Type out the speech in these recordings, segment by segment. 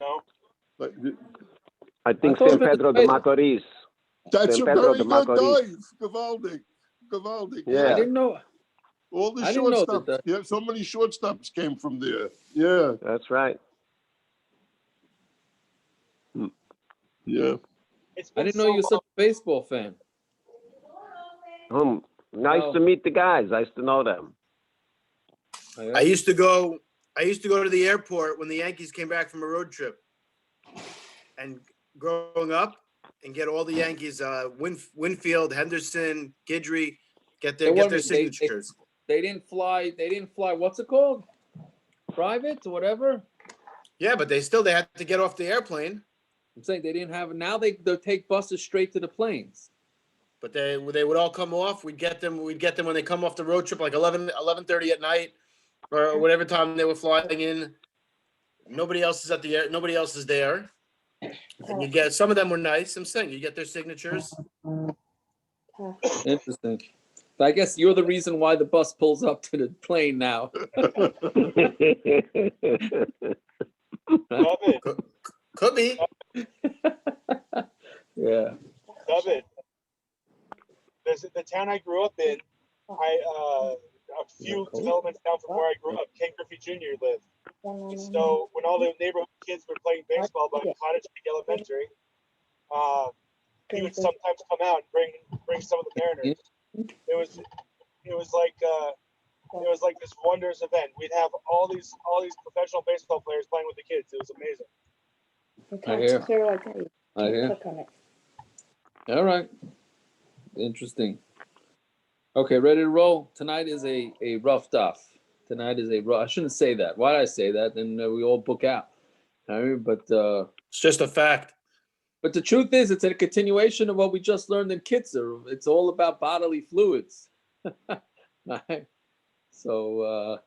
No. Like, I think San Pedro de Macorís. that's San a Pedro very de good Macorís. dive. Gavaldic. Yeah. I didn't know. All the I didn't know shortstops. that. Yeah, so many shortstops came from there. Yeah. That's right. Yeah. I didn't know you were such a baseball fan. Nice Oh. to meet the guys. Nice to know them. I used to go to the airport when the Yankees came back from a road trip, and growing up, and get all the Yankees, Winfield, Henderson, Guidry, get their signatures. They didn't fly. What's it called? Private or whatever. Yeah, but they had to get off the airplane. I'm saying they didn't have. Now they'll take buses straight to the planes. But they would all come off. We'd get them when they come off the road trip, like 11:30 at night, or whatever time they were flying in. Nobody else is at the air. Nobody else is there. And you get, some of them were nice. I'm saying you get their signatures. Interesting. But I guess you're the reason why the bus pulls up to the plane now. Could be. Yeah. David, the town I grew up in, a few developments down from where I grew up, Ken Griffey Jr. lived. So when all the neighborhood kids were playing baseball by Cottage Creek Elementary, he would sometimes come out and bring some of the Mariners. It was like this wondrous event. We'd have all these professional baseball players playing with the kids. It was amazing. I hear. All right. Interesting. Okay, ready to roll. Tonight is a rough daf. I shouldn't say that. Why did I say that? Then we all book out. But it's just a fact. But the truth is, it's a continuation of what we just learned in Kitzur. It's all about bodily fluids. Right? So,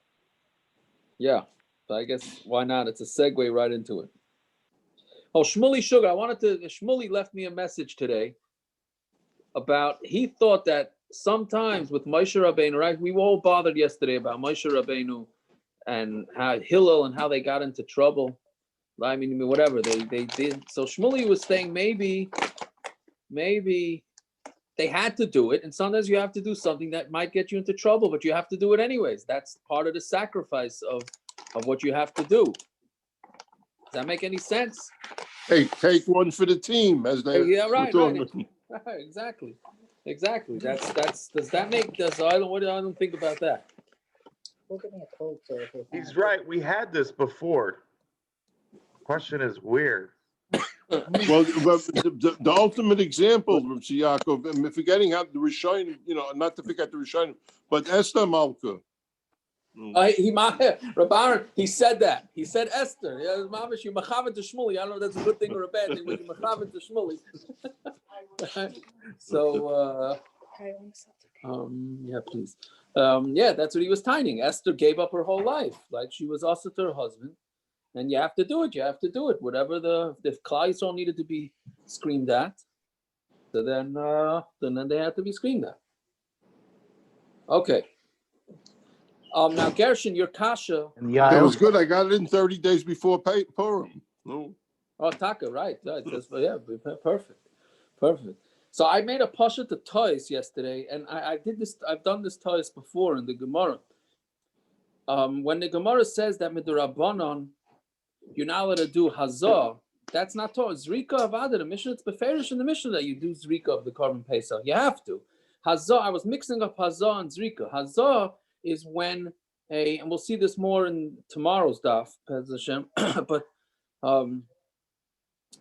yeah. So I guess why not? It's a segue right into it. Oh, Shmuley Sugar. Shmuley left me a message today about, he thought that sometimes with Moshe Rabbeinu, right? We were all bothered yesterday about Moshe Rabbeinu and how Hillel and how they got into trouble. I mean, whatever they did. So Shmuley was saying maybe they had to do it, and sometimes you have to do something that might get you into trouble, but you have to do it anyways. That's part of the sacrifice of what you have to do. Does that make any sense? Hey, take one for the team, as they. Yeah, right. Exactly. Does that make? I don't think about that. He's right. We had this before. Question is where. Well, the ultimate example, Rabbi Yaakov, and forgetting how the Rishonim, not to forget the Rishonim, but Esther Malka. He said that. He said Esther. Yeah, Mamish, you machavet to Shmuley. I don't know if that's a good thing or a bad thing, but you machavet to Shmuley. So, yeah, please. Yeah, that's what he was timing. Esther gave up her whole life. Like she was also to her husband. And you have to do it. Whatever if Klal Yisrael needed to be screamed at, so then they had to be screamed at. Okay. Now Gershon, your kasha. That was good. I got it in 30 days before Purim. No. Oh, Taka, right. Yeah, perfect. So I made a pasha to toys yesterday, and I did this. I've done this toys before in the Gemara. When the Gemara says that midrabanan, you're not allowed to do hazah, that's not Torah. Zrika avada, the Mishnah, it's beferish in the Mishnah that you do zrika of the korban Pesach. You have to. Hazah, I was mixing up hazah and zrika. Hazah is when and we'll see this more in tomorrow's daf, Pez Hashem, but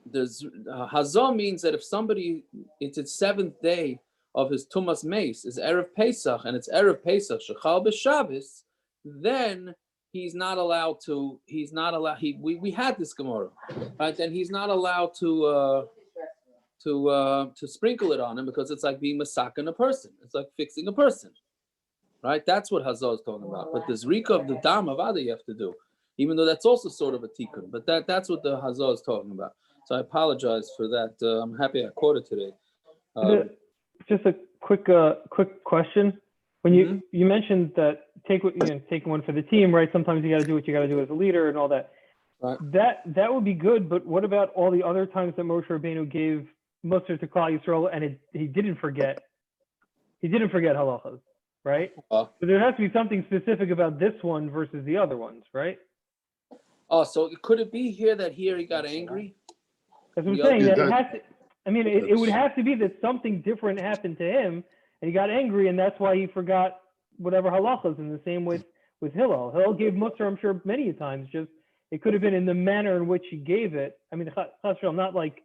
there's hazah means that if somebody, it's his 7th day of his tumah's meis, is Erev Pesach, and it's Erev Pesach, shechal b'Shabbos, then we had this Gemara, right? And he's not allowed to sprinkle it on him because it's like being masakin a person. It's like fixing a person, right? That's what Hazah is talking about. But the zrika of the dam avada you have to do, even though that's also sort of a tikkun. But that's what the Hazah is talking about. So I apologize for that. I'm happy I caught it today. Just a quick question. When you mentioned that taking one for the team, right? Sometimes you got to do what you got to do as a leader and all that. Right. That would be good, but what about all the other times that Moshe Rabbeinu gave Musar to Klal Yisrael and he didn't forget? He didn't forget halachas, right? So there has to be something specific about this one versus the other ones, right? Oh, so could it be here that here he got angry? That's what I'm The saying. other- That it has to. I mean, it would have to be that something different happened to him, and he got angry, and that's why he forgot whatever halachas. In the same with Hillel. Hillel gave Musar, I'm sure, many times. Just it could have been in the manner in which he gave it. I mean, I'm not like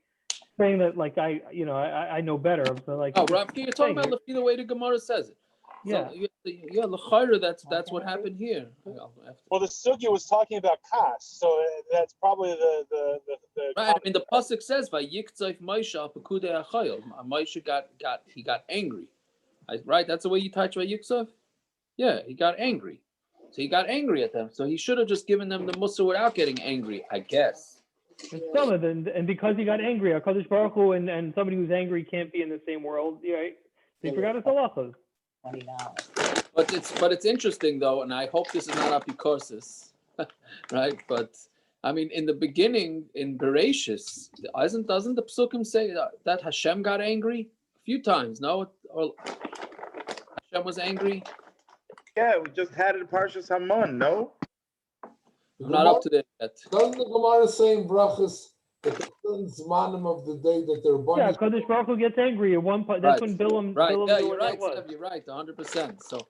saying that like I know better. So like. Oh, Rav, you're talking about the way the Gemara says it. Yeah. So, yeah, l'chayra, that's what happened here. Well, the sugya was talking about kas, so that's probably the Right. I mean, the passuk says, "Vayiktzayf Moshe al pekudei hachayav." Moshe got angry. Right. That's the way you touch Vayiktzayf. Yeah, he got angry. So he got angry at them. So he should have just given them the mussar without getting angry, I guess. And some of them, and because he got angry, HaKadosh Baruch Hu and somebody who's angry can't be in the same world, right? So he forgot his halachos. But it's interesting though, and I hope this is not apikosis, right? But I mean, in the beginning, in Bereshis, doesn't the psukim say that Hashem got angry a few times? No, or Hashem was angry. Yeah, we just had it in Parshas Haman, no? I'm not up to date yet. Doesn't the Gemara say in Brachas that the certain zmanim of the day that they're born? Yeah, HaKadosh Baruch Hu gets angry at one point. That's when Bilam. Right. Bilam Yeah, knew you're what right. that was. Seb, you're right. 100%. So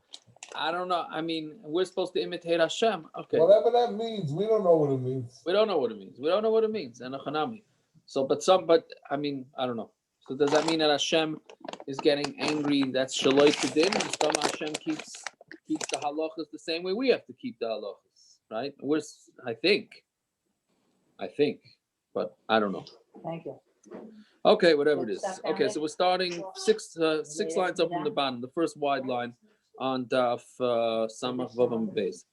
I don't know. I mean, we're supposed to imitate Hashem. Okay. Whatever that means, we don't know what it means. We don't know what it means. We don't know what it means. And so, but I mean, I don't know. So does that mean that Hashem is getting angry? That's shaloi kedin. Some Hashem keeps the halachas the same way we have to keep the halachas, right? I think, but I don't know. Thank you. Okay, whatever it is. Okay, so we're starting six lines up from the bottom. The first wide line on Daf Samach Vavam Beis.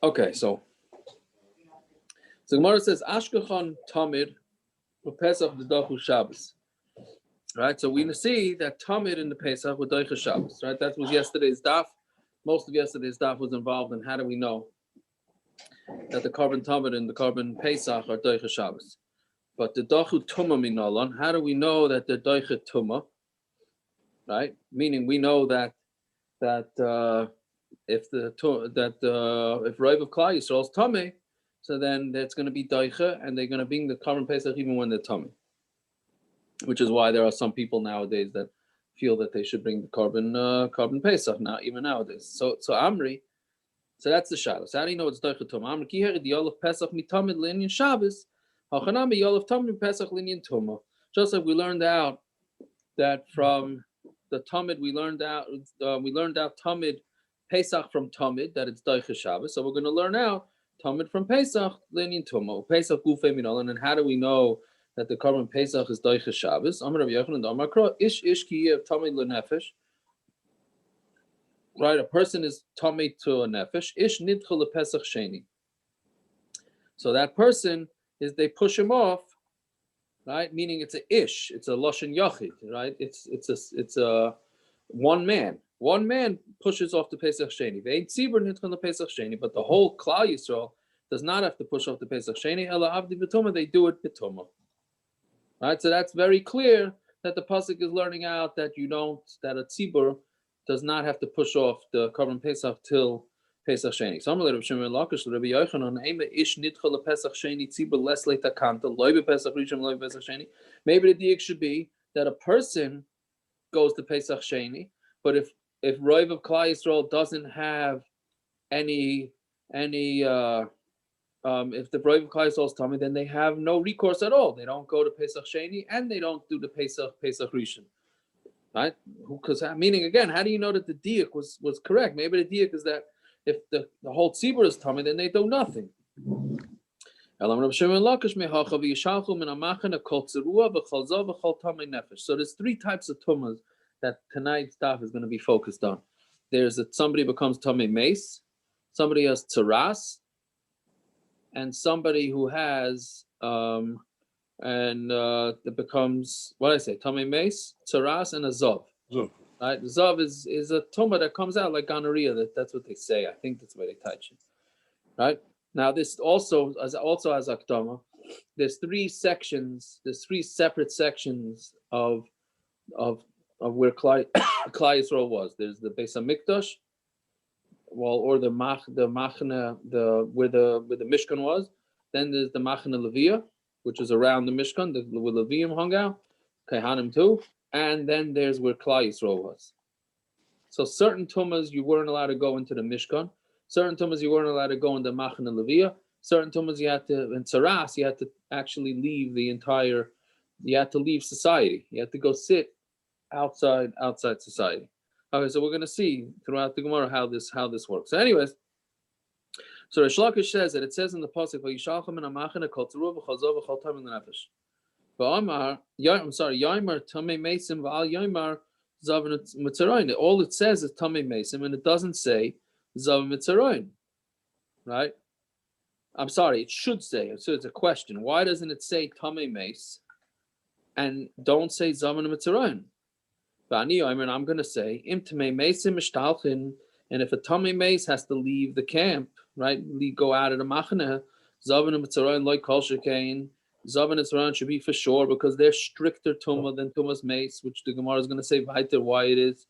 Okay, so Gemara says Ashkechon Tamid Pesach the Dachu Shabbos. Right, so we see that Tamid in the Pesach with Dachu Shabbos. Right, that was yesterday's daf. Most of yesterday's daf was involved in how do we know that the carbon Tamid and the carbon Pesach are Dachu Shabbos. But the Dachu Tumah Minalan, how do we know that they're Dachu Tumah? Right, meaning we know that if Rav of Klal Yisrael is tamei, so then that's going to be daicha, and they're going to bring the carbon pesach even when they're tamei. Which is why there are some people nowadays that feel that they should bring the carbon pesach now, even nowadays. So Amri, so that's the shadow. So how do you know it's daicha tumah? Amri ki heri yolav pesach mitamid linyan Shabbos, hachanami yolav tamid pesach linyan tumah. Just like we learned out that from the tamid, we learned out tamid Pesach from Tamid, that it's Daicha Shabbos. So we're going to learn out Tamid from Pesach, Linyan Tumah, Pesach Gufei Minolan. And how do we know that the carbon Pesach is Daicha Shabbos? Amar Rav Yochanan Amar Kro, Ish ki yev Tamid lenefesh. Right, a person is Tamid to a nefesh. Ish nidcha lepesach sheni. So that person is, they push him off, right? Meaning it's a ish, it's a lashon yachid, right? It's a one man. One man pushes off the Pesach Sheni. But the whole Klal Yisrael does not have to push off the Pesach Sheni. They do it b'tumah. Right, so that's very clear that the pasuk is learning out that that a tzibur does not have to push off the carbon Pesach till Pesach Sheni. So maybe the diak should be that a person goes to Pesach Sheni, but if Rav of Klal Yisrael doesn't have any if the Rav of Klal Yisrael is tamei, then they have no recourse at all. They don't go to Pesach Sheni and they don't do the Pesach Rishon, right? Because meaning again, how do you know that the diak was correct? Maybe the diak is that if the whole tzibur is tamei, then they do nothing. So there's three types of tumahs that tonight's daf is going to be focused on. There's that somebody becomes tamei meis, somebody has tzaras, and somebody who has that becomes, what did I say, tamei meis, tzaras, and a zov. Right? The zav is a tumah that comes out like gonorrhea. That's what they say. I think that's why they touch it. Right? Now this also as akdama. There's three separate sections of where Klai Yisrael was. There's the Beis Hamikdash, or the machna, where the Mishkan was. Then there's the machna Levia, which is around the Mishkan, where Levium hung out, Kehanim too. And then there's where Klai Yisrael was. So certain tumas you weren't allowed to go into the Mishkan. Certain tumas you weren't allowed to go into machna Levia. Certain tumas you had to, in tzaras, you had to actually leave you had to leave society. You had to go sit outside society. Okay, so we're going to see throughout the Gemara how this works. So anyways, so Rish Lakish says that it says in the passuk, "Vayishalchem in amachana kol tzarua v'chazov v'chol tamei l'nefesh." I'm sorry, Yaimar tamei meisim v'al Yaimar zav metzora. All it says is tamei meisim, and it doesn't say zav metzora, right? I'm sorry, it should say. So it's a question. Why doesn't it say tamei meis and don't say zav metzora? I'm going to say, im tamei meisim mishtalchin, and if a tamei meis has to leave the camp, right, go out of the machane, zav metzora like kol shekain, zav and metzora should be for sure because they're stricter tumah than tumah's meis, which the Gemara is going to say weiter why it is.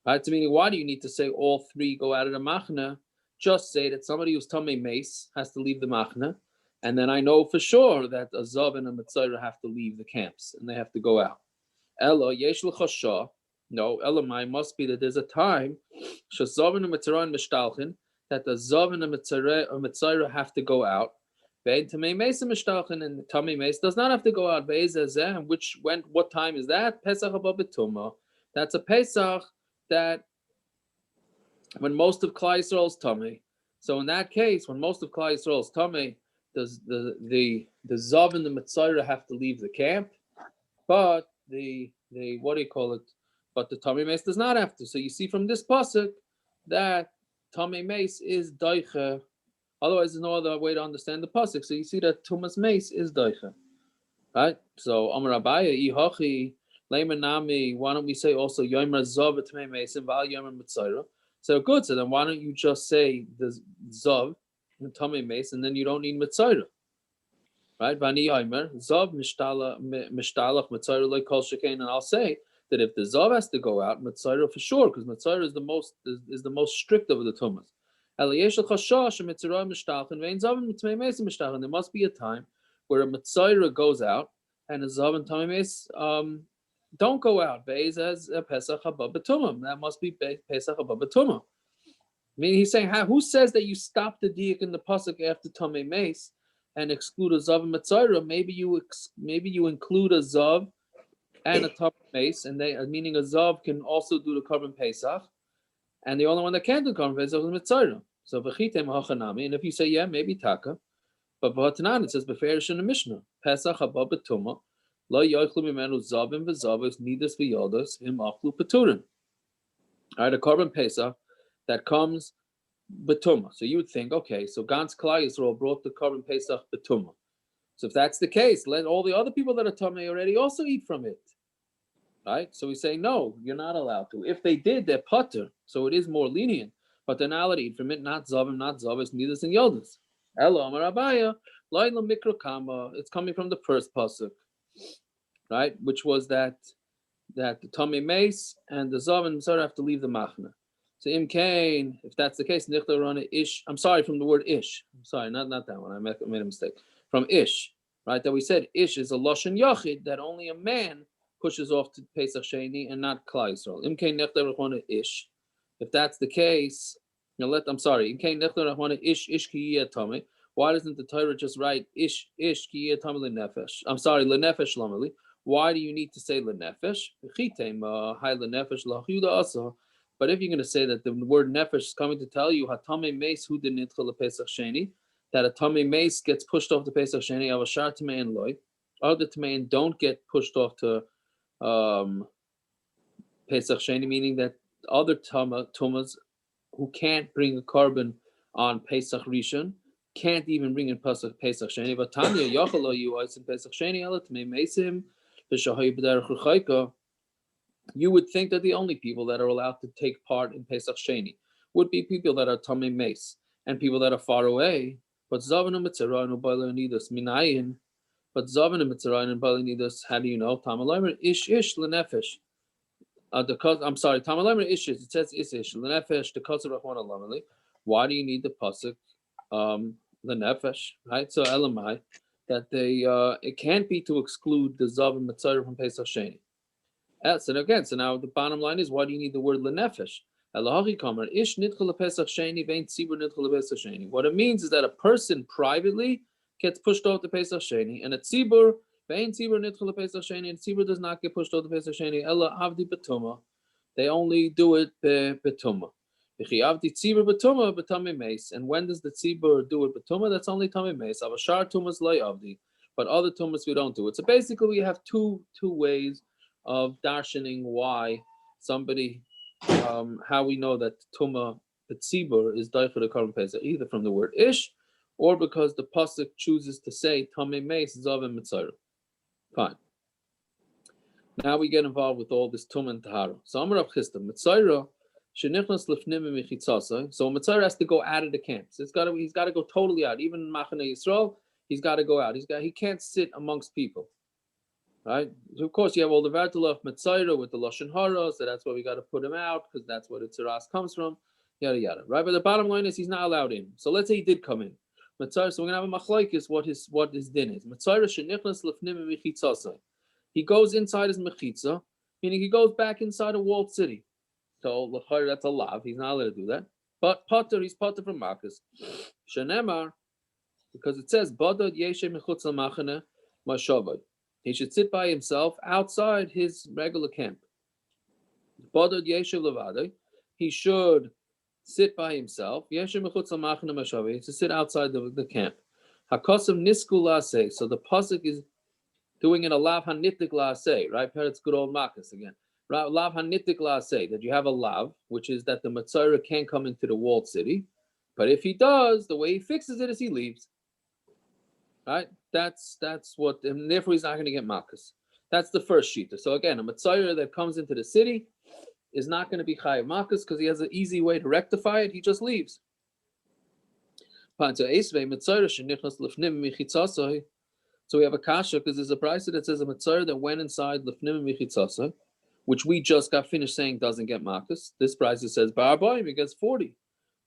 Right, meaning why do you need to say all three go out of the machane? Just say that somebody who's tamei meis has to leave the machane, and then I know for sure that a zav and a metzora have to leave the camps and they have to go out. Ella yesh l'chasha. No, Elamai must be that there's a time shezav and a metzora and mishtalchin that the zav and a metzora have to go out. Ve'ed tamei meis and mishtalchin, and tamei meis does not have to go out. What time is that? Pesach haba b'tumah. That's a Pesach that when most of Klai Yisrael is tamei. So in that case, when most of Klai Yisrael is tamei, does the zav and the metzora have to leave the camp, but the what do you call it? But the tamei meis does not have to. So you see from this passuk that tamei meis is daicha. Otherwise, there's no other way to understand the pasuk. So you see that tumas meis is daicha, right? So Amar Abaya ihachi leimanami. Why don't we say also yomer zav tamei meis and val yomer metzora? So good. So then why don't you just say the zav and tamei meis, and then you don't need metzora, right? Vani yomer zav mishtalach metzora like kol shekain, and I'll say that if the zav has to go out, metzora for sure, because metzora is the most strict of the tumas. There must be a time where a metzora goes out and a zav and tamei meis don't go out. Beis as a Pesach haba b'tumah. That must be Pesach haba b'tumah. I mean, he's saying, who says that you stop the diak in the pasuk after tamei meis and exclude a zav and metzora? Maybe you include a zav and a tamei meis, and meaning a zav can also do the korban Pesach, and the only one that can't do korban Pesach is metzora. So v'chitem hachanami, and if you say maybe taka, but b'hatanan it says beferish in the Mishnah Pesach haba b'tumah lo yochlu mimenu zavim v'zavos nidas v'yodos im achlu peturin. All right, a korban Pesach that comes b'tumah. So you would think, okay, so Gans Klai Yisrael brought the korban Pesach b'tumah. So if that's the case, let all the other people that are tamei already also eat from it. Right? So we say, no, you're not allowed to. If they did, they're putter, so it is more lenient. But they're not allowed to eat from it, not zavim, not zavos, nidas and yodas. Elo Amar Abaya, Laila Mikro Kama. It's coming from the first passuk, right? Which was that the tamei meis and the zav and metzora have to leave the machna. So im kain, if that's the case, nichta rana ish. I'm sorry, from the word ish. I'm sorry, not that one. I made a mistake. From ish, right? That we said ish is a lashon yachid, that only a man pushes off to Pesach Sheni and not Klai Yisrael. Im kain nichta rana ish. If that's the case, I'm sorry. Im kain nichta rana ish ki yeh tamei. Why doesn't the Torah just write ish ki yeh tamei lenefesh? I'm sorry, lenefesh lamali. Why do you need to say lenefesh? But if you're going to say that the word nefesh is coming to tell you tamei meis hu denitchel Pesach Sheni, that a tamei meis gets pushed off to Pesach Sheni, avashar tamei and loy, other tamei don't get pushed off to Pesach Sheni, meaning that other tumas who can't bring a korban on Pesach Rishon can't even bring in Pesach Sheni. But Tanya Yachalo you in Pesach Sheni ala tamei meisim v'shahay b'derech ruchayka. you would think that the only people that are allowed to take part in Pesach Sheni would be people that are tamei meis and people that are far away. But Zavan and metzora and Baal nidus minayin. But Zavan and metzora and Baal nidus, how do you know? Tamei ish lenefesh. I'm sorry, tamei ish. It says ish lenefesh. The kosher rachman alamali. Why do you need the passuk lenefesh? Right. So elamai that they it can't be to exclude the Zavan metzora from Pesach Sheni. And again, so now the bottom line is, why do you need the word lenefesh? What it means is that a person privately gets pushed off the Pesach Sheni, and a tzibur, and tzibur does not get pushed off the Pesach Sheni. Ella avdi betumah. They only do it betumah. And when does the tzibur do it betumah? That's only tamei meis. Avashar tumas loy avdi. But other tumas we don't do it. So basically, we have two ways of darshaning why somebody, how we know that tumah, the tzibur, is daicher the Korban Pesach, either from the word ish, or because the passuk chooses to say tamei meis zav and metzora. Fine. Now we get involved with all this tumah and tahara. So Amar Rav Chisda, metzora shenichnas lefnim michitzasai. So metzora has to go out of the camp. So he's got to go totally out. Even in Machane Yisrael, he's got to go out. He can't sit amongst people. Right? So of course, you have all the vertula of metzora with the lashon hara, so that's why we got to put him out, because that's where the tzaras comes from, yada yada. Right? But the bottom line is he's not allowed in. So let's say he did come in. Metzora, so we're gonna have a machlokes what his din is. Metzora shenichnas lefnim michitzasai. He goes inside his mechitza, meaning he goes back inside a walled city. So that's a lav. He's not allowed to do that. But potter, he's potter from makos. Shenemar, because it says badad yeshe mechutz lamachane mashavai. He should sit by himself outside his regular camp. He should sit by himself. He should sit outside the camp. So the passuk is doing it a lav hanitik la'aseh, right? It's good old makos again. Lav hanitik la'aseh, that you have a lav, which is that the metzora can't come into the walled city. But if he does, the way he fixes it is he leaves. Right? That's what, and therefore he's not going to get makos. That's the first shita. So again, a metzora that comes into the city is not going to be chayav makos because he has an easy way to rectify it. He just leaves. So we have a kasha because there's a price that says a metzora that went inside lefnim michitzasa, which we just got finished saying doesn't get makos. This price says ba'arbayim, he gets 40.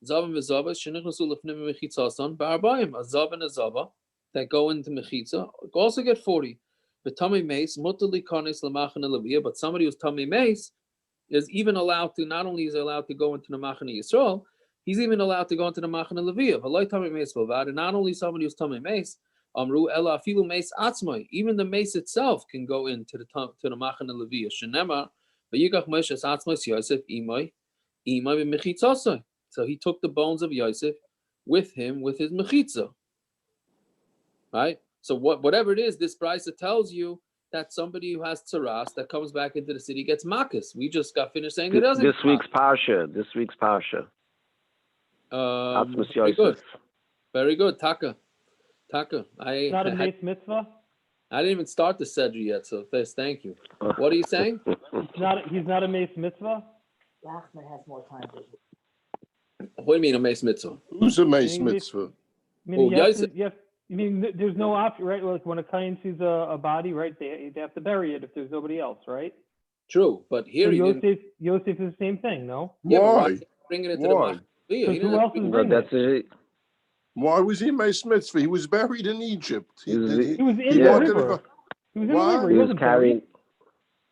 Zavim v'zava shenichnasu lefnim michitzasan ba'arbayim, a zav and a zava that go into mechitza also get 40. But tamei meis mutali kanes lamachane leviyah, but somebody who's tamei meis is even allowed to, not only is he allowed to go into the Machane Yisrael, he's even allowed to go into the Machane Leviyah. And not only somebody who's tamei meis, amru ela afilu meis atzmai, even the meis itself can go into the Machane Leviyah. Shenema v'yikach Moshe atzmai Yosef imay b'mechitzasai. So he took the bones of Yosef with him with his mechitza. Right? So whatever it is, this price tells you that somebody who has tzaras that comes back into the city gets makos. We just got finished saying it doesn't. This week's parsha. Very good. Very good. Taka. It's not a meis mitzvah? I didn't even start the sedri yet, so first, thank you. What are you saying? He's not a meis mitzvah? Lachman has more time. What do you mean a meis mitzvah? Who's a meis mitzvah? I mean, there's no option, right? Like when a kohen sees a body, right? They have to bury it if there's nobody else, right? True, but here so Yosef is the same thing, no? Yeah, why? Bringing it to the Who else is bringing it? Why was he a meis mitzvah? He was buried in Egypt. He was in the river. He was in the river. He wasn't carrying.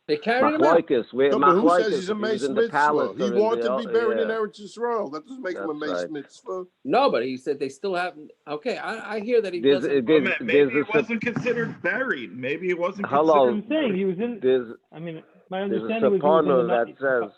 They carried him out. Machlokes. Who says he's a meis mitzvah? He wanted to be buried in yeah. Eretz Yisrael. That doesn't make him a meis mitzvah. No, but he said they still haven't. Okay, I hear that he doesn't. Maybe he wasn't considered buried. Maybe he wasn't considered. I'm saying he was in. I mean, my understanding was he was in that says.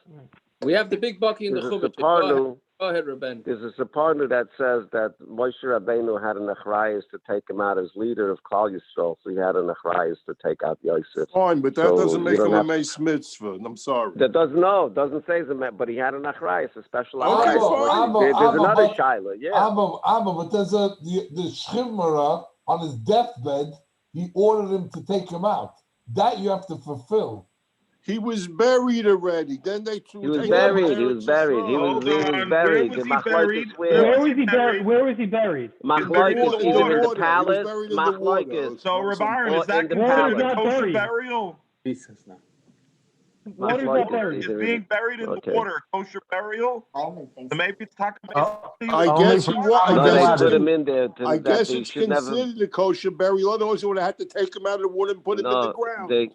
We have the big bucky in the chumash. Go ahead, Rabben. There's a separnu that says that Moshe Rabbeinu had an achrayus to take him out as leader of Klal Yisrael, so he had an achrayus to take out Yosef. Fine, but that doesn't make him a meis mitzvah. I'm sorry. That doesn't say but he had an achrayus, a special achrayus. Okay, there's another shaila, yeah. But there's the Shchimara on his deathbed. He ordered him to take him out. That you have to fulfill. He was buried already. Then they threw. He was take buried. him He was buried. He was Hold on. Where buried. was The he buried? Machlokes Where Where was was he he buried? buried? Where was he buried? Machlokes In the either in the water. He was palace, buried in the water. Machlokes, So, Rabaran, or is that in the considered Water's a palace. not kosher buried. burial? Water's not Machlokes buried. Is either in being buried in the Okay. water a kosher burial? Roman thinks. So maybe it's talking I guess he was. I No, guess they it's put him in there to, I that guess they it's should never. considered a kosher burial. Otherwise, they would have had to take him out of the water and put him in the No, ground. they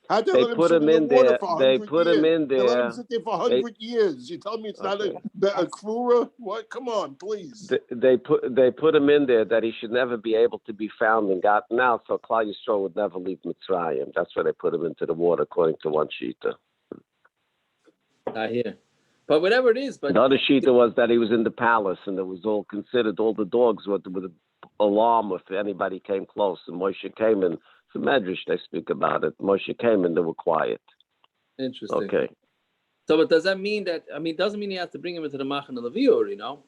How'd they they let him put sit him in the in water there. for They 100 put years? him in They let him there. sit there for They- 100 years. You tell me it's not Okay. a krura? What? Come on, please. They put him in there that he should never be able to be found and gotten out, so Klal Yisrael would never leave Mitzrayim. That's why they put him into the water, according to one shita. I hear. But whatever it is, but The other shita was that he was in the palace, and it was all considered. All the dogs with an alarm if anybody came close. And Moshe came in. It's a medrash they speak about it. Moshe came and they were quiet. interesting. Okay. So, but does that mean that? I mean, doesn't mean he has to bring him into the Machan Leviur, you know?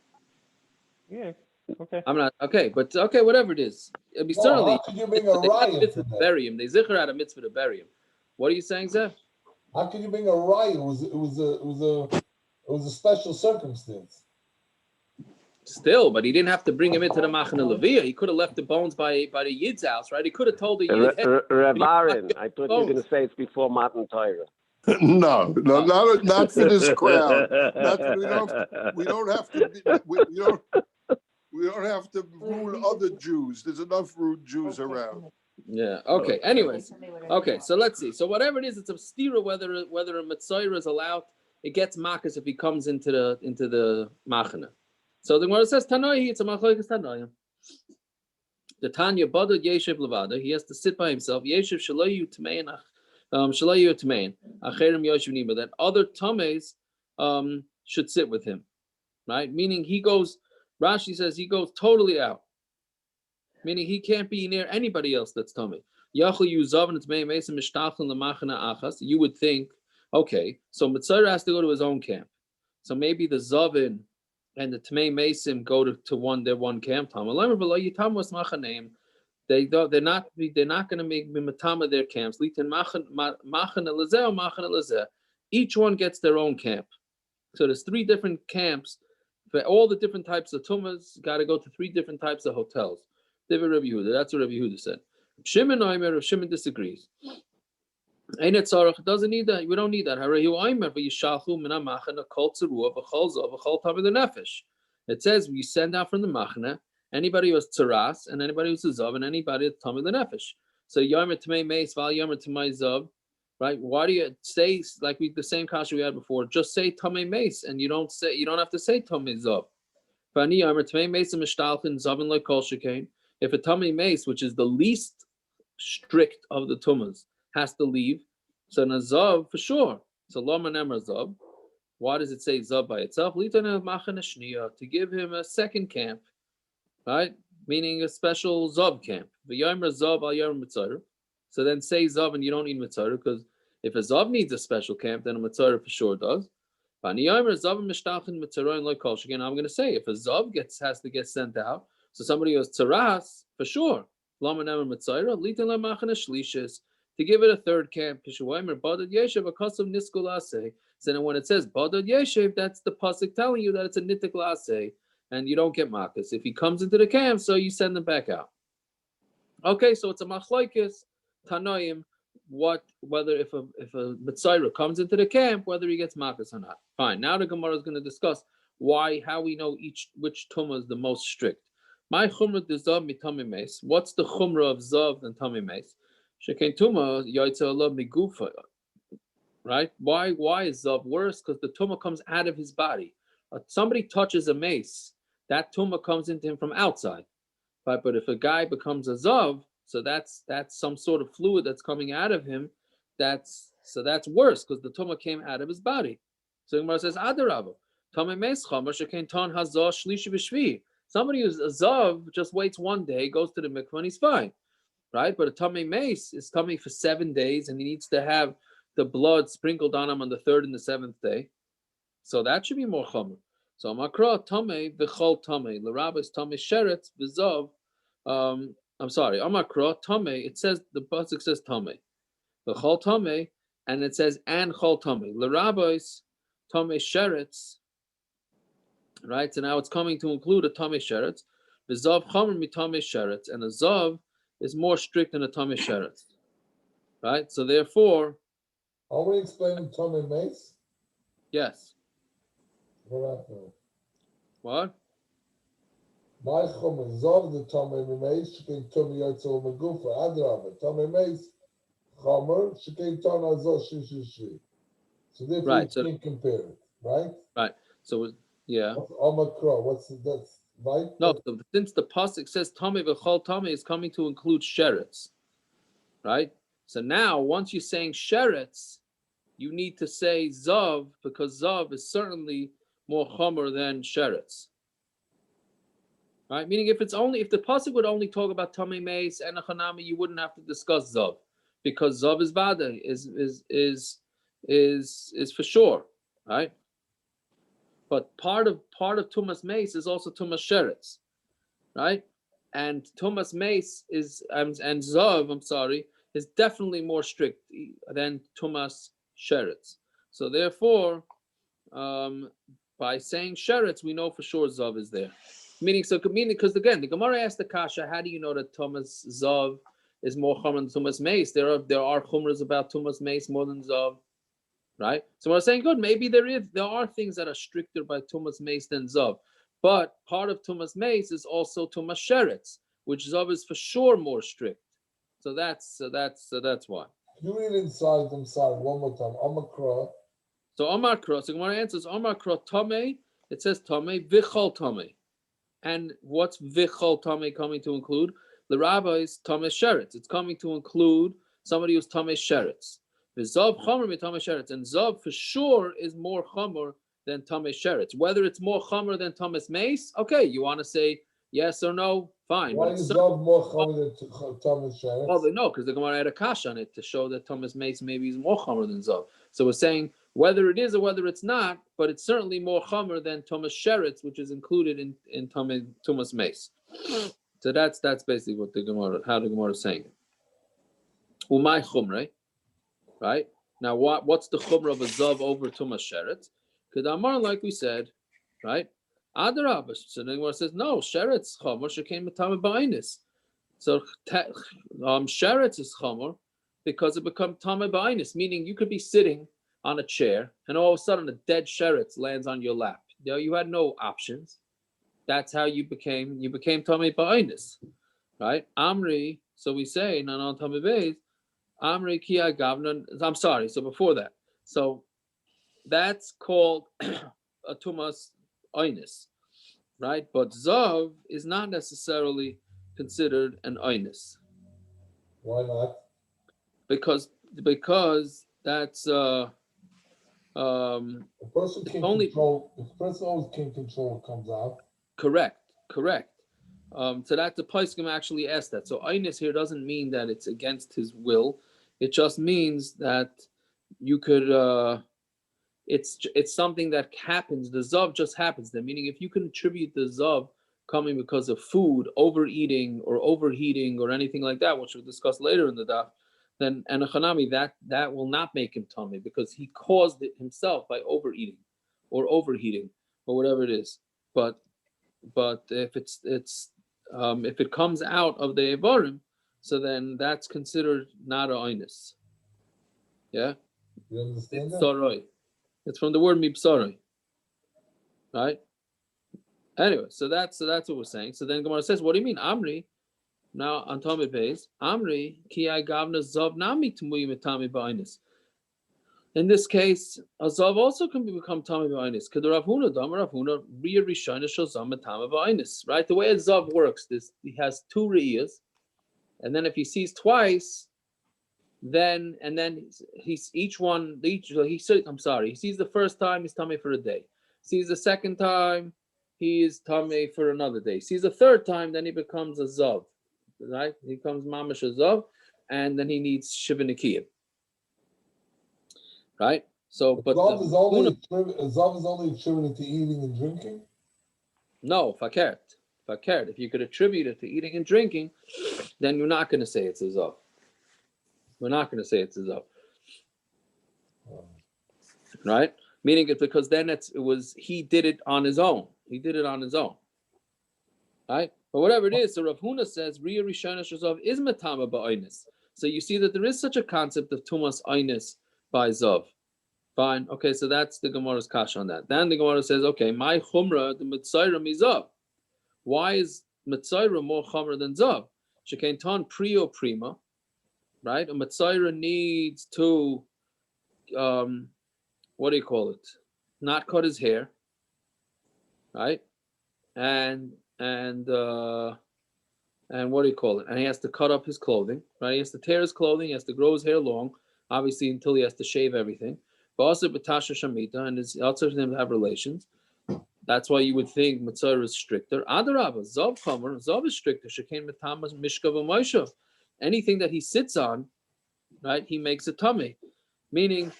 Yeah. Okay. I'm not okay, but okay, whatever it is. It'd be certainly how could you bring a they have riot mitzvah to to that? bury him. They zikr out a mitzvah to bury him. What are you saying, Zev? How can you bring a riot? It was a special circumstance. Still, but he didn't have to bring him into the Machan Leviur. He could have left the bones by the Yid's house, right? He could have told the Yid, hey, Reb Aaron, I thought you were going bones. to say it's before Matan Torah. No, not for this crowd. Not for, we don't have to. We don't have to ruin other Jews. There's enough rude Jews around. Yeah. Okay. Anyways. Okay. So let's see. So whatever it is, it's a stira whether a metzora is allowed. It gets makos if he comes into the machana. So the Gemara says tamei. It's a machlokes tamei. The Tanya badad yeshiv levada. He has to sit by himself. Yeshiv shalayu tamei shalayu tamei. Acherim yoshiv nima. That other tameis should sit with him, right? Meaning he goes. Rashi says he goes totally out. Meaning he can't be near anybody else that's tamei. You would think, okay, so metzora has to go to his own camp. So maybe the Zavin and the tamei mesim go to their one camp. They're not going to make matama their camps. Each one gets their own camp. So there's 3 different camps for all the different types of tumahs. Got to go to 3 different types of hotels. That's what Rabbi Yehuda said. Shimon disagrees. It doesn't need that. We don't need that. It says we send out from the machna anybody who has tzaras and anybody who's a zav and anybody who's tamei lenefesh. So yomer tamei meis val yomer tamei zav, right? Why do you say like the same kasha we had before? Just say tamei meis, and you don't have to say tamei zav. If a tamei meis, which is the least strict of the tumahs, has to leave, so nazav for sure. So lama nemar zav. Why does it say zav by itself? To give him a second camp, right? Meaning a special zav camp. So then say zav and you don't need metzora, because if a zav needs a special camp, then a metzora for sure does. I'm going to say if a zav has to get sent out, so somebody who has tzaras for sure. To give it a third camp. So then when it says badad yeshiv, that's the passuk telling you that it's a nitik lase, and you don't get makos. If he comes into the camp, so you send him back out. Okay, so it's a machlokes tanoim. Whether if a metzora comes into the camp, whether he gets makos or not. Fine. Now the Gemara is going to discuss how we know which tumah is the most strict. My chumrah de zav mitamei meis. What's the chumrah of zav and tamei meis? Shekain tumah yaitza Allah migufa. Right? Why is zav worse? Because the tumah comes out of his body. Somebody touches a meis, that tumah comes into him from outside. But if a guy becomes a zav, so that's some sort of fluid that's coming out of him. That's worse because the tumah came out of his body. So Gemara says adarabah. Tamei meis chamer shekain ton hazah shlishi v'shvi. Somebody who's a zav just waits one day, goes to the mikvah, and he's fine, right? But a tamei meis is tamei for 7 days, and he needs to have the blood sprinkled on him on the 3rd and the 7th day. So that should be more chamer. So makra tamei v'chol tamei l'rabas tamei sheret v'zav. I'm sorry, amakra tamei. It says the passuk says tamei. V'chol tamei and it says and chol tamei l'rabbis tamei sheretz. Right, so now it's coming to include a tamei sheretz. The zav chomer mi tamei sheretz, and a zav is more strict than a tamei sheretz. Right, so therefore, are we explaining tamei meis? yes. What happened? What? My chomer zav the tamei meis shkein tamei yotzel megufa adrava tamei meis chomer shkein tan azor shi. So therefore Right, you so can't compare it, right? right, so yeah. What's Omakra? What's that's right? No, since the passuk says tamei v'chol tamei is coming to include sheretz, right? So now, once you're saying sheretz, you need to say zav, because zav is certainly more chomer than sheretz. Right? Meaning, if the pasuk would only talk about tamei meis and a chanami, you wouldn't have to discuss zav, because zav is vada, is for sure, right? But part of tumas meis is also tumas sheretz, right? And tumas meis is and zav, I'm sorry, is definitely more strict than tumas sheretz. So therefore, by saying sheretz, we know for sure zav is there. Meaning because again, the Gemara asked the kasha, how do you know that tumas zav is more chomer than tumas meis? There are chumras about tumas meis more than zav, right? So we're saying, good, maybe there are things that are stricter by tumas meis than zav, but part of tumas meis is also tumas sheretz, which zav is for sure more strict. So that's why. Can you read inside? I'm sorry, one more time. Omakra. So Omakra, so Gemara answers Omakra tamei. It says tamei v'chol tamei. And what's vichol tamei coming to include? The rabbis tamei sheretz. It's coming to include somebody who's tamei sheretz. Zav chomer mi tamei sheretz, and zav for sure is more chomer than tamei sheretz. Whether it's more chomer than tames meis, okay, you want to say yes or no, fine. Why is zav more chomer than tamei sheretz? Well, no, because the Gemara had a kash on it to show that tames meis maybe is more chomer than zav. So we're saying whether it is or whether it's not, but it's certainly more chomer than tumas sheretz, which is included in tumas meis. So that's basically what how the Gemara is saying. Umay chumrei, right? Now what's the chumra of a zav over tumas sheretz? Because Amar, like we said, right? Adarabah. So the Gemara says no, sheretz chomer shekain tameh ba'ainis. So sheretz is chomer because it becomes tameh ba'ainis, meaning you could be sitting on a chair, and all of a sudden a dead sheretz lands on your lap. You had no options. That's how you became tamei ba'ainis, right? Amri. So we say non tamei beis. Amri ki agavna. I'm sorry. So before that, so that's called a tumas ainis, right? But zav is not necessarily considered an ainis. Why not? Because that's the person can't control. If the person always can't control what comes out. Correct. So that the Pesachim actually asked that. So Einis here doesn't mean that it's against his will. It just means that you could. It's something that happens. The zav just happens there. Meaning, if you can attribute the zav coming because of food, overeating, or overheating, or anything like that, which we'll discuss later in the daf, then and a chanami that will not make him tamei because he caused it himself by overeating, or overheating, or whatever it is. But if if it comes out of the evarim, so then that's considered not a oinus. Yeah, you understand that? It's from the word mipsoroi, right? Anyway, so that's what we're saying. So then Gemara says, what do you mean, Amri? Now on tamei beis, Amri ki gavna zav nami tamui tamei ba'inus. In this case, a zav also can become tamei ba'inus. K'der Rav Huna dam Rav Huna ria rishona shel zav tamei ba'inus. Right, the way a zav works, he has two riyas, and then if he sees twice, then he sees the first time he's tamei for a day. Sees the second time he is tamei for another day. Sees the third time, then he becomes a zav. Right, he becomes mamash a zav, and then he needs shiva nikiyah. Right, so but zav is only attributed to eating and drinking. No, fakert. If you could attribute it to eating and drinking, then you're not going to say it's a zav. We're not going to say it's a zav. right? Meaning it because then he did it on his own. Right? But whatever it is, so Rav Huna says Riya Rishona Shazov is matama ba'onis. So you see that there is such a concept of tumas onis by Zov. Fine. Okay, so that's the Gemara's kash on that. Then the Gemara says, okay, my chumra, the metzora mizov. Why is metzora more chumra than Zov? Shekain ton prio prima, right? A metzora needs to, what do you call it? Not cut his hair, right? And what do you call it? And he has to cut up his clothing, right? He has to tear his clothing. He has to grow his hair long, obviously until he has to shave everything. But also Batasha Shamita, and it's also for them to have relations. That's why you would think Metzora is stricter. Adarabba, Zav Chomer, Zav is stricter. Shekain Metamas Mishkav Moshe. Anything that he sits on, right? He makes a tamei. Meaning,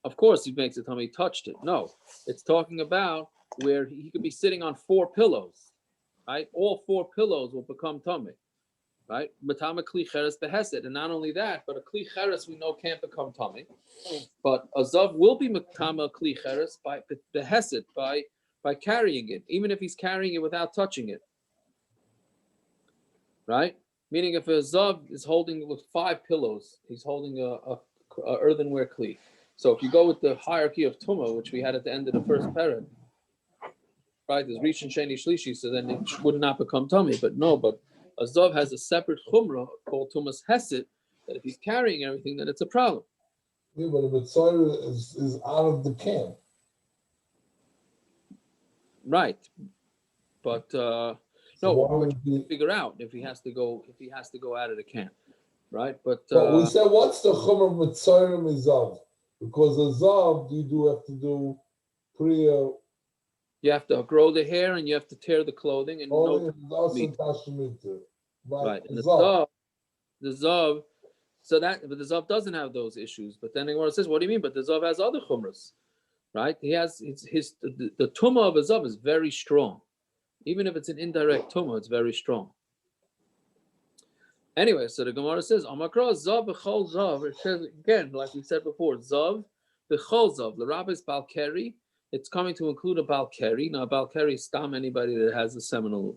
of course, he makes a tamei. He touched it. No, it's talking about where he could be sitting on 4 pillows, right? All 4 pillows will become tamei, right? Matama kli cheres behesed, and not only that, but a kli cheres we know can't become tamei, but a zav will be matama kli cheres by behesed, by carrying it, even if he's carrying it without touching it, right? Meaning, if a zav is holding with 5 pillows, he's holding a earthenware kli. So if you go with the hierarchy of tumah, which we had at the end of the first parad, right? There's rishon, sheni, shlishi, so then it would not become tamei. But a zav has a separate chumrah called tumas hesed, that if he's carrying everything, then it's a problem. Yeah, but the metzora is out of the camp. Right. But So no, why we're would trying to figure out if he has to go out of the camp, right? But we said, what's the chumrah of metzora mizav? Because a zav, you do have to do priya. You have to grow the hair and you have to tear the clothing and Only no meat. Right. And the zav, so that, but the zav doesn't have those issues. But then the Gemara says, what do you mean? But the zav has other chumras, right? He has the tumah of a zav is very strong, even if it's an indirect tumah, it's very strong. Anyway, so the Gemara says, Amakra zav b'chol zav. It says again, like we said before, zav b'chol zav. The rabbis Baal Keri. It's coming to include a Baal Keri. Now, Baal Keri is anybody that has a seminal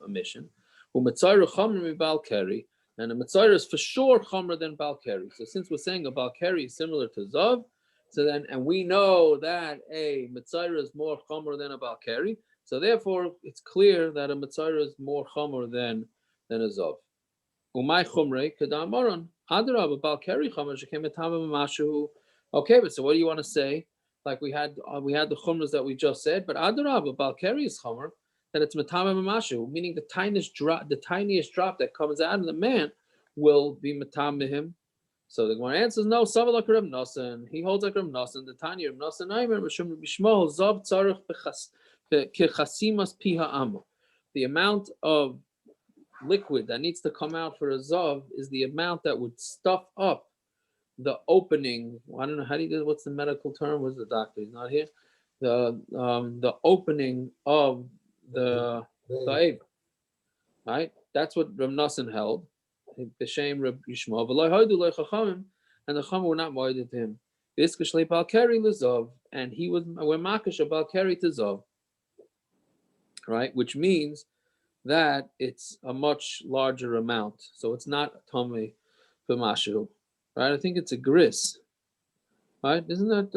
emission. Metzora chomer Baal Keri, and a metzora is for sure chomer than Baal Keri. So since we're saying a Baal Keri is similar to zav, so then, and we know that a metzora is more chomer than a Baal Keri, so therefore it's clear that a metzora is more chomer than a zav. Umay chomrei kedamaron adarab Baal Keri chomer shekem etameh mashu. Okay, but so what do you want to say? Like we had the chumras that we just said, but adarab Baal Keri is chomer, that it's matameh mamashu, meaning the tiniest drop that comes out of the man will be matameh him. So the Gemara answers no. Savar like Reb Nosson, he holds like Reb Nosson. The Tanya Reb Nosson Aimer Rishon Bishmo Zav Tzarich Kechasimas Piha Amo. The amount of liquid that needs to come out for a zav is the amount that would stuff up the opening. I don't know how do you do. What's the medical term? Where's the doctor? He's not here. The opening of the ape, right? That's what Reb Nosson held. B'shem Reb Yishmael v'lo hodu lo chachamim, and the chachamim were not moeded to him. V'iskashlei Baal Keri l'zav, and we're makish Baal Keri to zav, right? Which means that it's a much larger amount, so it's not a tamei b'mashu, right? I think it's a gris, right? Isn't that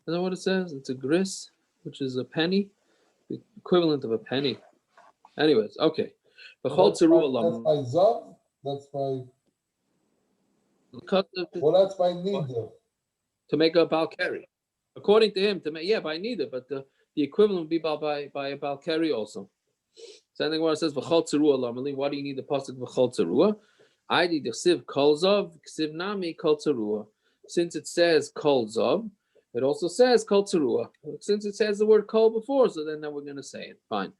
what it says? It's a gris, which is a penny, the equivalent of a penny. Anyways, okay. That's by zav. That's by. That's by neither. To make a Baal Keri, according to him, by neither, but the equivalent would be by a Baal Keri also. So I think what it says v'chol tzarua lamali. Why do you need the passuk v'chol tzarua? I need the siv kol zav, siv nami kol tzarua. Since it says kol zav, it also says kol tzarua. Since it says the word kol before, so then we're going to say it. Fine.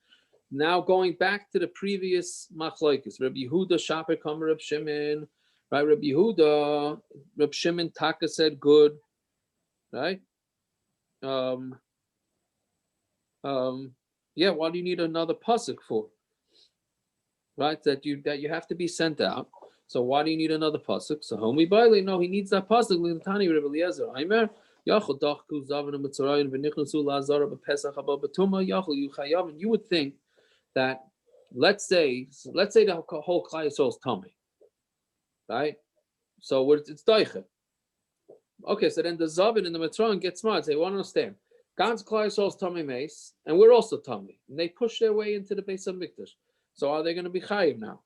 Now going back to the previous Machlokes, Rabbi Yehuda Shaper Kamer Reb Shimon, right? Rabbi Yehuda, Reb Shimon Taka said good, right? Yeah, why do you need another passuk for? Right, that you have to be sent out. So why do you need another passuk? So Homi Bailey, no, he needs that passuk. L'Tani Reb Eliezer, Aimer Yachol dachku zavan metzora v'nichnasu la'azara b'Pesach haba b'tumah yachol you chayav. And you would think that, let's say the whole Klal Yisrael is tamei, right? So it's daiche. Okay, so then the zavan and the metzora get smart. They want to understand. God's Klal Yisrael is tamei meis, and we're also tamei. And they push their way into the Beis Hamikdash. So are they going to be chayav now?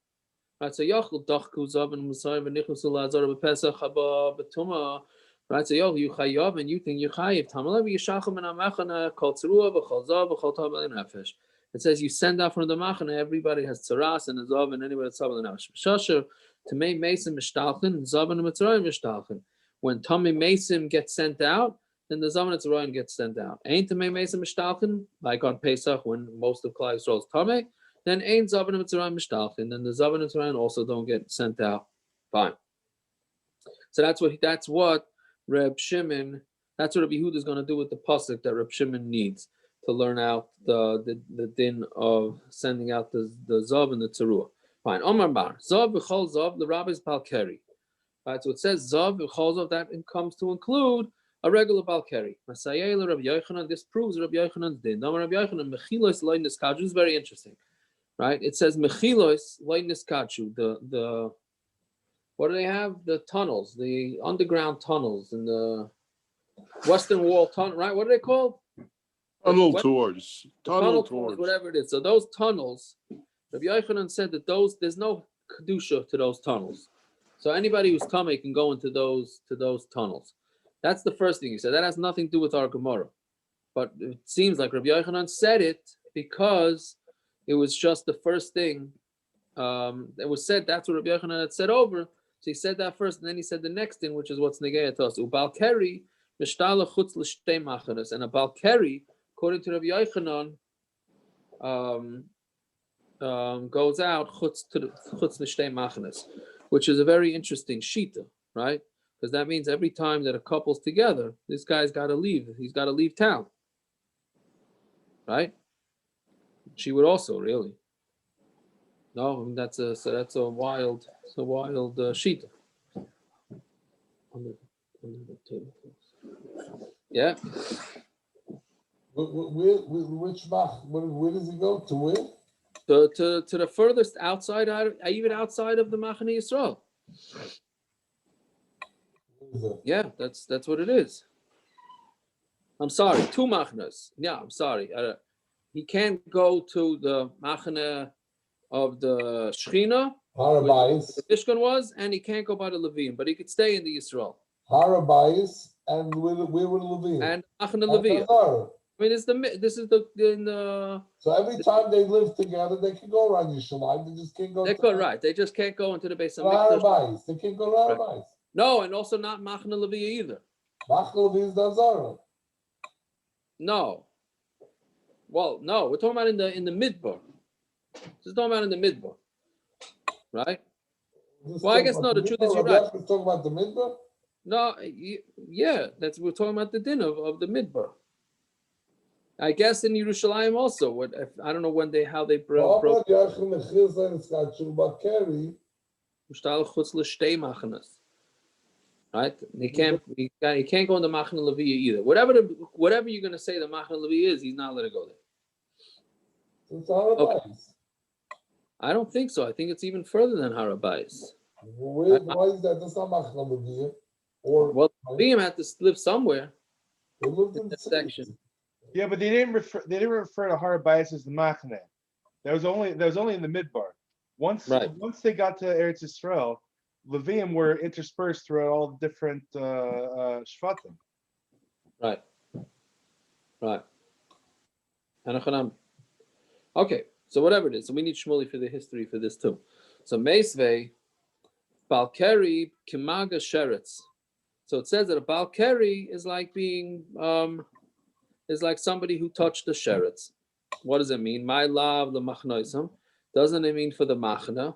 Right, so Yachol dachku zavan metzora v'nichnasu la'azara b'Pesach haba b'tumah. Right, so you chayav, and you think you chayav. Tamalev yishachem and amachana kol tzarua v'chol zav v'chol tamei nefesh. It says you send out from the machana. Everybody has tzaras and a zav, and anybody that's tamei nefesh. Shasher tamei meis and mishtalchen, zav and metzora mishtalchen. When tamei meisim get sent out, then the zav and tzarua get sent out. Ain't tamei meisim mishtalchen like on Pesach when most of Klal Yisrael is tamei. Then ain't zav and metzora mishtalchen. Then the zav and tzarua also don't get sent out. Fine. So that's what Reb Shimon, that's what Rabbi Yehuda is going to do with the passuk that Reb Shimon needs to learn out the din of sending out the zav and the tzarua. Fine. Omar bar zav v'chol zav the rabbis Baal Keri. Right. So it says zav v'chol zav, that comes to include a regular Baal Keri. Masayel Rabbi Yochanan. This proves Rabbi Yochanan's din. Omar Rabbi Yochanan mechilos loy niskachu is very interesting. Right. It says mechilos loy niskachu. The what do they have? The tunnels, the underground tunnels, and the Western Wall tunnel, right? What are they called? Tunnel tours. Tunnel tours, whatever it is. So those tunnels, Rabbi Yochanan said that there's no kedusha to those tunnels. So anybody who's tamei can go into those tunnels. That's the first thing he said. That has nothing to do with our Gemara. But it seems like Rabbi Yochanan said it because it was just the first thing that was said. That's what Rabbi Yochanan had said over. So he said that first, and then he said the next thing, which is what's negayah to us. Ubal Keri, mishtala chutz l'shtei machanas. And a Baal Keri, according to Rabbi Yochanan, goes out chutz l'shtei machanas, which is a very interesting shita, right? Because that means every time that a couple's together, this guy's got to leave. He's got to leave town, right? She would also, really. No, I mean, that's a wild shita. Under the table. Yeah. Which mach? Where does he go to? Where? To the furthest outside, even outside of the Machane Yisrael. Yeah, that's what it is. I'm sorry, two Machanas. Yeah, I'm sorry. He can't go to the Machane of the Shechina, Harabais. the Mishkan was, and he can't go by the Levim, but he could stay in the Yisrael. Harabais, and where were the Levim? And Machane Leviyah. I mean, this is the. So every time they live together, they can go around Yerushalayim. They just can't go. They could, right? They just can't go into the Beis Hamikdash. Harabais. They can't go to Harabais. No, and also not Machane Leviyah either. Machane Leviyah is Nazara. No. Well, no, we're talking about in the midbar. Just talking about in the midbar, right? Well, I guess no. The truth is, you're right. We're talking about the midbar. No, yeah, we're talking about the din of the midbar. I guess in Yerushalayim also. I don't know how they broke. Right? He can't go in the Machane Leviyah either. Whatever you're going to say the Machane Leviyah is, he's not allowed to go there. Okay. I don't think so. I think it's even further than Harabais. Why is that? That's not Machane Leviyah. Well, Leviyim had to live somewhere. They lived in that section. Yeah, but they didn't refer to Harabais as the Machane. That was only in the midbar. Once they got to Eretz Yisrael, Levim were interspersed throughout all the different Shvatim. Right. Okay, so whatever it is, so we need Shmuley for the history for this too. So Meisvei, Baal Keri, Kimaga Sheretz. So it says that a Baal Keri is like being is like somebody who touched the sheretz. What does it mean? My love the machnoisam. Doesn't it mean for the machna?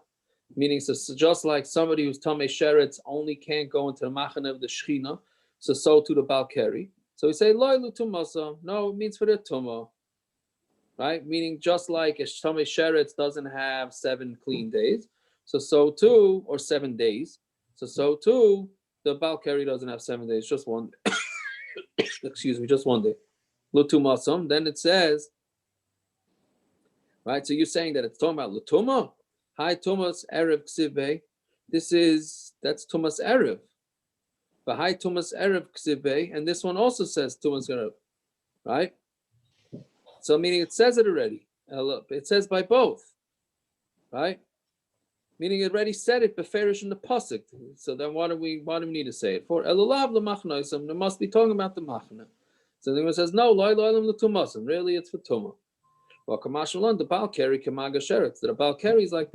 Meaning, so just like somebody who's tamei sheretz only can't go into the machna of the shechina, so to the Baal Keri. So we say loylu tumasa. No, it means for the tumah, right? Meaning just like a tamei sheretz doesn't have 7 clean days, so too, or 7 days. So too, the Baal Keri doesn't have 7 days, just 1 day. excuse me, just one day. Lutumasam. Then it says, right? So you're saying that it's talking about Lutuma? Hi, Tumas Erev Ksibe. That's Tumas Erev. But hi, Tumas Erev Ksibe. And this one also says Tumas Erev, right? So meaning it says it already. It says by both, right? Meaning it already said it beferish in the passuk. So then why do we need to say it for? Elulav lemachnoisam. They must be talking about the machna. So then it says no, loy loylam letumasam. Really, it's for tumah. Well, kamashmalan the Baal Keri kamaga sheretz. The Baal Keri is like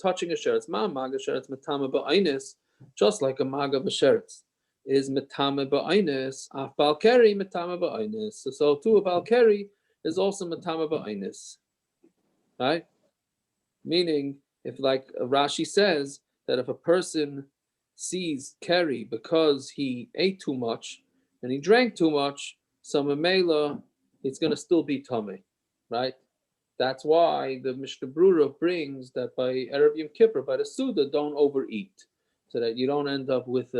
touching a sheretz. Ma maga sheretz metame ba'ainis, just like a maga b'sheretz is metame ba'ainis. Af Baal Keri metame ba'ainis. So too a Baal Keri is also metame ba'ainis, right? Meaning, if like Rashi says that if a person sees Keri because he ate too much and he drank too much, so memela, it's going to still be tamei, right? That's why the Mishnah Brura brings that by Erev Yom Kippur, by the Suda, don't overeat, so that you don't end up with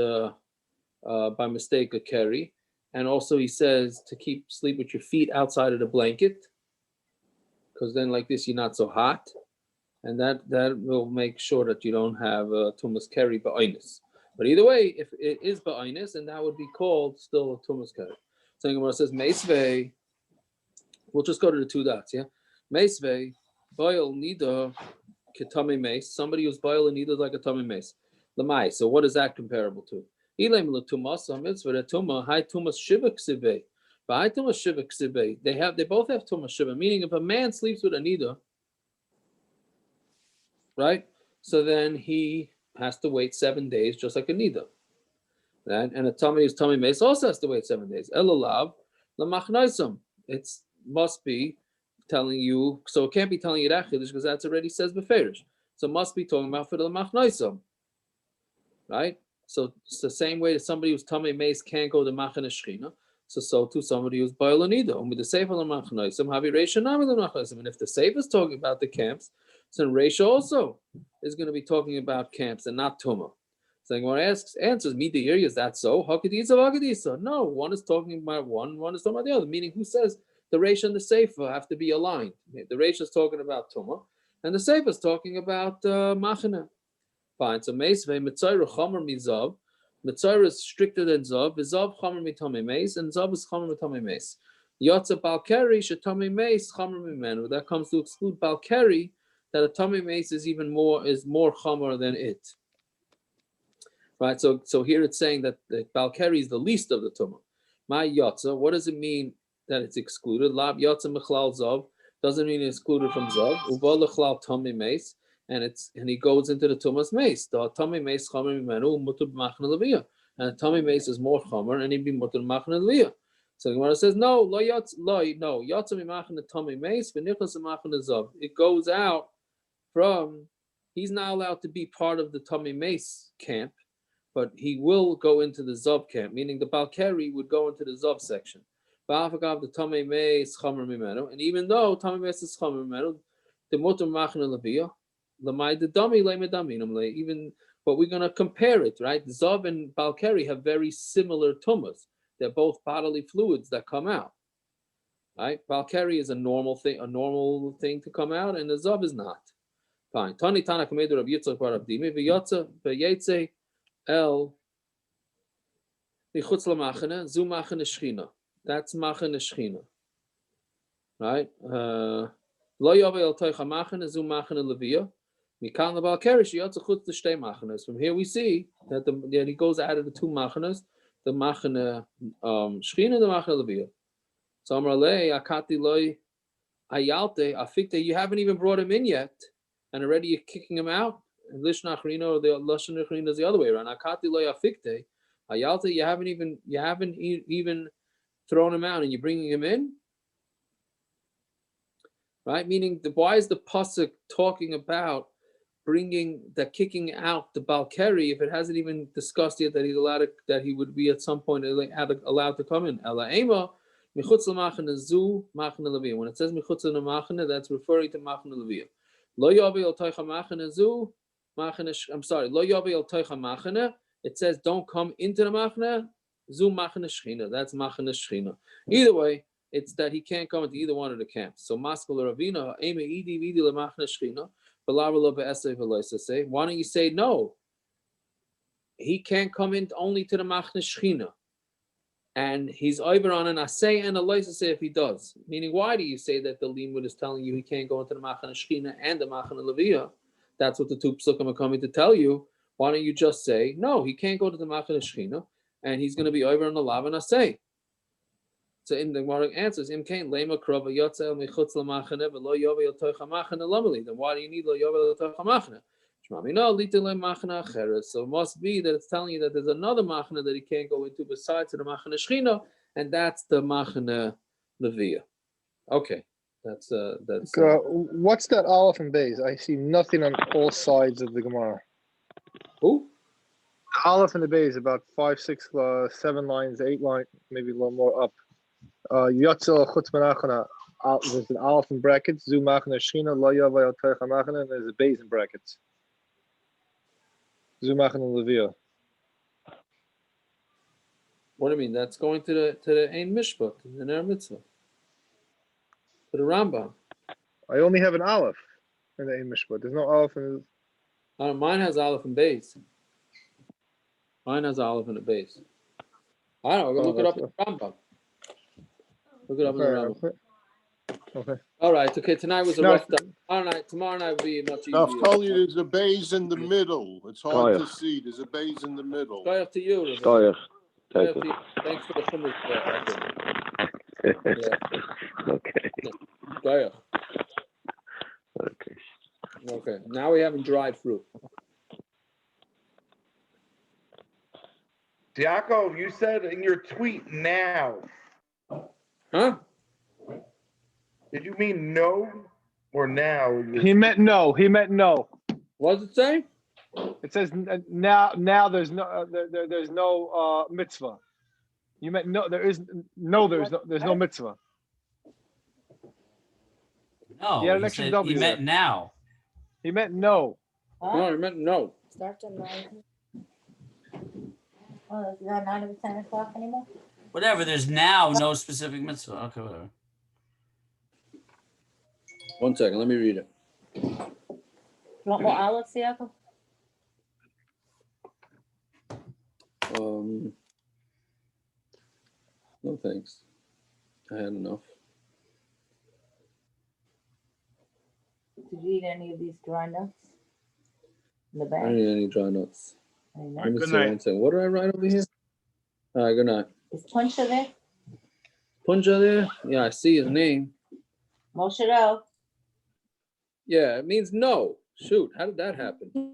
by mistake a Keri. And also he says to sleep with your feet outside of the blanket, because then like this you're not so hot. And that will make sure that you don't have tumas Keri ba'ainis. But either way, if it is ba'ainis, then that would be called still a tumas Keri. So Gemara says meisvei. We'll just go to the two dots, yeah. Meisvei Baal nida tamei meis. Somebody who's Baal and nida like a tamei meis. Lamai. So what is that comparable to? Ilem letumas mitzvah tumah high tumas shiva ksivei. But high tumas shiva ksivei. They both have tumas shiva. Meaning, if a man sleeps with a nida, right? So then he has to wait 7 days, just like a nida. Right? And a tamei who's tamei meis also has to wait 7 days. Elulav lamachnaisam. It must be telling you, so it can't be telling you that because that's already says beferish. So it must be talking about for the lamachnaisam, right? So it's the same way that somebody who's tamei meis can't go to machane shchina. So too somebody who's Baal nida. And with the sefer lamachnaisam, havi reisha nami lamachnaisam. And if the sefer is talking about the camps, so Reisha also is going to be talking about camps and not tumah. So Gemara answers, "Mida here, is that so? Hakadisa, hakadisa." No, one is talking about one is talking about the other. Meaning, who says the Reisha and the Sefer have to be aligned? The Reisha is talking about tumah, and the Sefer is talking about machana. Fine. So meisvei metzora chomer mizav. Metzora is stricter than zav. Zav chomer mitamei meis, and zav is chomer mitamei meis. Yotza Baal Keri shetamei meis chomer mimenu. That comes to exclude Baal Keri, that a tamei meis is more chomer than it, right? So here it's saying that the Baal Keri is the least of the tumah. My yotza, what does it mean that it's excluded? Lab yotza mechlal zav doesn't mean it's excluded from zav. Uva lechlal tamei meis, and he goes into the tumas meis. The tamei meis chomer mimenu mutar b'machne leviyah, and the tamei meis is more chomer, and he'd be mutar b'machne leviyah. So the Gemara says no, yotza mimachne tamei meis v'nichlas machne zav. It goes out from, he's not allowed to be part of the tamei meis camp, but he will go into the zav camp, meaning the Baal Keri would go into the zav section. The tamei meis chomer mimenu, and even though tamei meis is chomer mimenu, the mutar machne leviyah, lamai the dami leimedaminim, even, but we're going to compare it, right? Zav and Baal Keri have very similar tumas. They're both bodily fluids that come out, right? Baal Keri is a normal thing to come out, and the zav is not. Fine. Tani Tana Kamedu Rabbi Yitzchak Bar Abdimi v'yotza b'yetze el michutz lamachane zu machane shchina. That's machane shchina, right? Lo yove el toicha machane zu machane leviyah. Mikan lebal keri sheyotza chutz the shtei machanes. From here we see that he goes out of the two machanes, the machane shchina and the machane leviyah. So Amar lei akati loy ayalte afikte. You haven't even brought him in yet, and already you're kicking him out. And Lishna Achrina, or the Lashon Achrina is the other way around. Akati lo yafikte, Hayalte, you haven't even thrown him out, and you're bringing him in, right? Meaning, why is the passuk talking about kicking out the Baal Keri if it hasn't even discussed yet that he's allowed that he would be at some point allowed to come in? Ela ema michutz lamachane zu machane leviyah. When it says michutz lamachane, that's referring to machane leviyah. Lo yavi el toicha machane zu machane. I'm sorry. Lo yavi el toicha machane. It says don't come into the machane Zu machane shchina. That's machane shchina. Either way, it's that he can't come into either one of the camps. So maskal ravina eme idi vidi lemachane shchina. Why don't you say no? He can't come in only to the machane shchina. And he's over on an asay and a loisase if he does. Meaning, why do you say that the limud is telling you he can't go into the machane shchina and the machane leviyah? That's what the two psukim are coming to tell you. Why don't you just say, no, he can't go to the machane shchina, and he's going to be over on the lav and asay. So in the Gemara answers, Im kain lema krova yotzel michutz lamachane v'lo yovel tocha machane lamali. Then why do you need lo yovel tocha machane? Shmami no litin lemachane acheres. So it must be that it's telling you that there's another machane that he can't go into besides the machane shchina, and that's the machane leviyah. Okay, that's. What's that aleph and beis? I see nothing on all sides of the Gemara. Who? The aleph and the beis, about 5, 6, 7 lines, 8 lines, maybe a little more up. Yotzel chutz menachana. There's an aleph in brackets. Zu machane shchina lo yavay tocha machane, and there's a beis in brackets. Zu machane leviyah. What do you mean? That's going to the Ein Mishpat, the Ner Mitzvah, to the Rambam. I only have an aleph in the Ein Mishpat. There's no aleph in the... Mine has aleph and beis. Mine has aleph and a beis. I don't know. Look it up in the Rambam. Look it up in the Rambam. Okay. All right. Okay. Tonight was a rough day. Tomorrow night will be much easier. I'll tell you, there's a beis in the middle. It's hard to Chayav. see. There's a beis in the middle. Chayav to you, Ravina. Chayav. Chayav Thank to you. you. Thanks for the chumrah. Okay. Chayav. Okay. Okay. Now we're having dried fruit. Yaakov, you said in your tweet now. Huh? Did you mean no or now? He meant no. He meant no. What does it say? It says now. Now there's no there's no mitzvah. You meant no. There's no mitzvah. No, Yeah, he extra said W he meant there. now. He meant no. No, he meant no. Starts at 9. Oh, it's not 9 or 10 o'clock anymore? Whatever. There's now no specific mitzvah. Okay, whatever. 1 second. Let me read it. You want more olives, Yaakov? No thanks. I had enough. Did you eat any of these dry nuts? In the I bag? don't need any dry nuts. I know. Let me Good see night. 1 second. What did I write over here? All right, good night. Is Puncha there? Punja there? Yeah, I see his name. Moshe Rao. Yeah, it means no. Shoot, how did that happen?